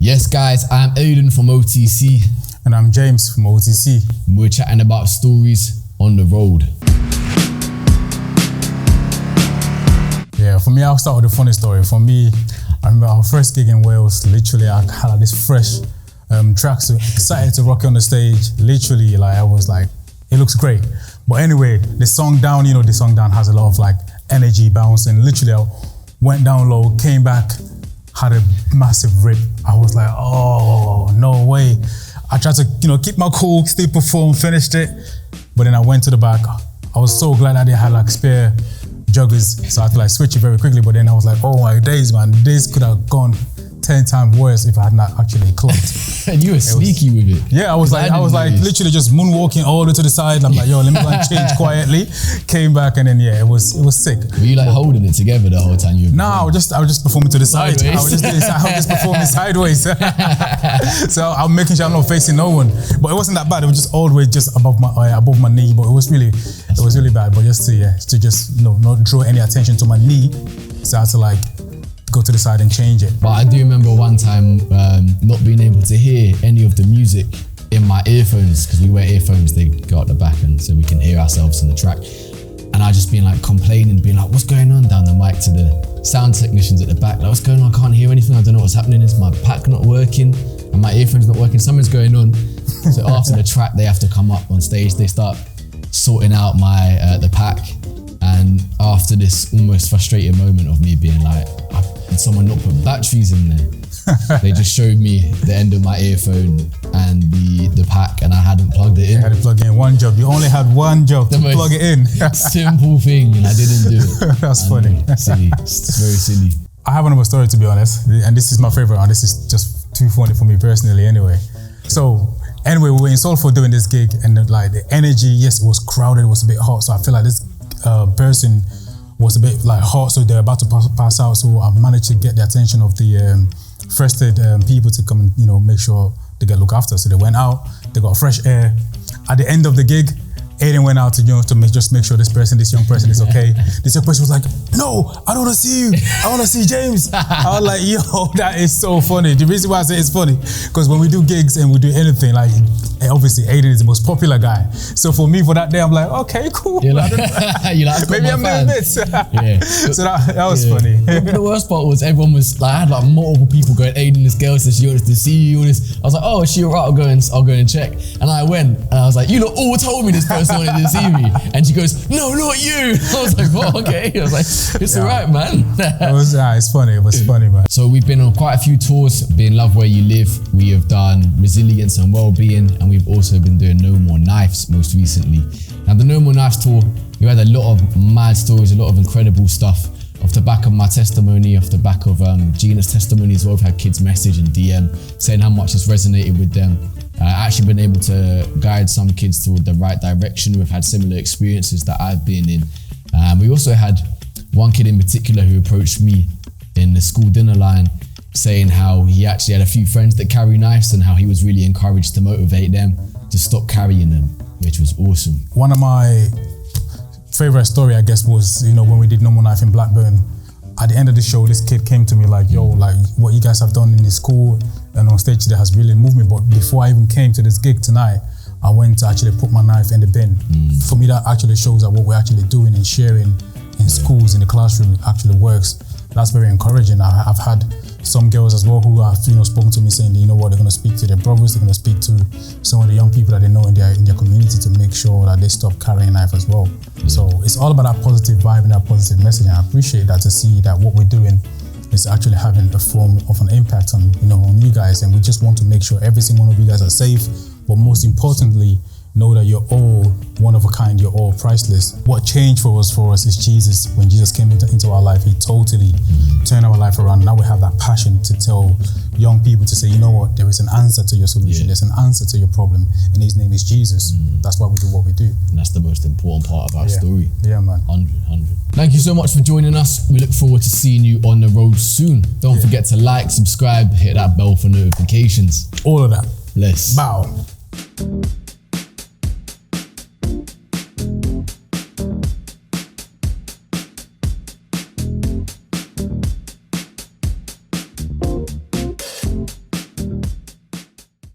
Yes, guys, I'm Aidan from OTC. And I'm James from OTC. We're chatting about stories on the road. Yeah, for me, I'll start with a funny story. For me, I remember our first gig in Wales. Literally, I had like, this fresh tracksuit, excited to rock on the stage. Literally, I was like, it looks great. But anyway, the song Down has a lot of like energy bouncing. Literally, I went down low, came back, had a massive rip. I was like, oh, no way. I tried to, keep my cool, still perform, finished it. But then I went to the back. I was so glad I didn't have like spare joggers, so I had to like switch it very quickly. But then I was like, oh my days, man, this could have gone 10 times worse if I had not actually clocked. And you were sneaky with it. Yeah, I was like literally just moonwalking all the way to the side. I'm like, yo, let me go and change quietly. Came back and then it was sick. Were you like holding it together the whole time you were No, I was just performing to the side. I was just performing sideways. So I'm making sure I'm not facing no one. But it wasn't that bad. It was just all the way just above my knee. But it was really bad. But just to not draw any attention to my knee, so I had to like go to the side and change it. But I do remember one time not being able to hear any of the music in my earphones, because we wear earphones, they go at the back and so we can hear ourselves in the track. And I just been like complaining, being like, what's going on down the mic to the sound technicians at the back? Like, what's going on? I can't hear anything. I don't know what's happening. Is my pack not working? And my earphones not working? Something's going on. So after the track, they have to come up on stage. They start sorting out the pack. And after this almost frustrating moment of me being like, did someone not put batteries in there? They just showed me the end of my earphone and the pack, and I hadn't plugged it in. You had to plug in one job. You only had one job to plug it in. Simple thing, and I didn't do it. That's funny. Silly. It's very silly. I have another story, to be honest, and this is my favorite one. This is just too funny for me personally anyway. So anyway, we were in Salford doing this gig, and the energy, yes, it was crowded, it was a bit hot, so I feel like this person was a bit like hot, so they're about to pass out. So I managed to get the attention of the first aid people to come, make sure they get looked after. So they went out, they got fresh air. At the end of the gig, Aidan went out to make sure this young person is okay. This young person was like, no, I don't want to see you. I want to see James. I was like, yo, that is so funny. The reason why I say it's funny, because when we do gigs and we do anything, like obviously Aidan is the most popular guy. So for me, for that day, I'm like, okay, cool. You're like, maybe I'm doing this. Yeah. So that was funny. The worst part was everyone was like, I had like multiple people going, Aidan, this girl says she wants to see you. I was like, oh, is she alright? I'll go and check. And I went and I was like, you lot all told me this person wanted to see me. And she goes, no, not you. I was like, oh, okay. I was like, it's alright, man. It's funny. It was funny, man. So we've been on quite a few tours, Being Love Where You Live. We have done Resilience and Wellbeing, and we've also been doing No More Knives most recently. Now the No More Knives tour, we had a lot of mad stories, a lot of incredible stuff. Off the back of my testimony, off the back of Gina's testimony as well, we've had kids message and DM saying how much it's resonated with them. Actually been able to guide some kids toward the right direction. We've had similar experiences that I've been in. We also had one kid in particular who approached me in the school dinner line saying how he actually had a few friends that carry knives and how he was really encouraged to motivate them to stop carrying them, which was awesome. One of my favorite story, I guess, was, when we did No More Knife in Blackburn. At the end of the show, this kid came to me like, yo, like what you guys have done in this school and on stage today has really moved me. But before I even came to this gig tonight, I went to actually put my knife in the bin. For me, that actually shows that what we're actually doing and sharing in schools, in the classroom, actually works. That's very encouraging. I've had some girls as well who have spoken to me saying that, they're going to speak to their brothers, they're going to speak to some of the young people that they know in their community to make sure that they stop carrying a knife as well. So it's all about that positive vibe and that positive message, and I appreciate that, to see that what we're doing is actually having a form of an impact on on you guys. And we just want to make sure every single one of you guys are safe, but most importantly, know that you're all one of a kind, you're all priceless. What changed for us is Jesus. When Jesus came into our life, he totally turned our life around. Now we have that passion to tell young people to say, you know what, there is an answer to your solution, there's an answer to your problem, and his name is Jesus. That's why we do what we do. And that's the most important part of our story. Yeah, man. 100. Thank you so much for joining us. We look forward to seeing you on the road soon. Don't forget to like, subscribe, hit that bell for notifications. All of that. Bless. Bow.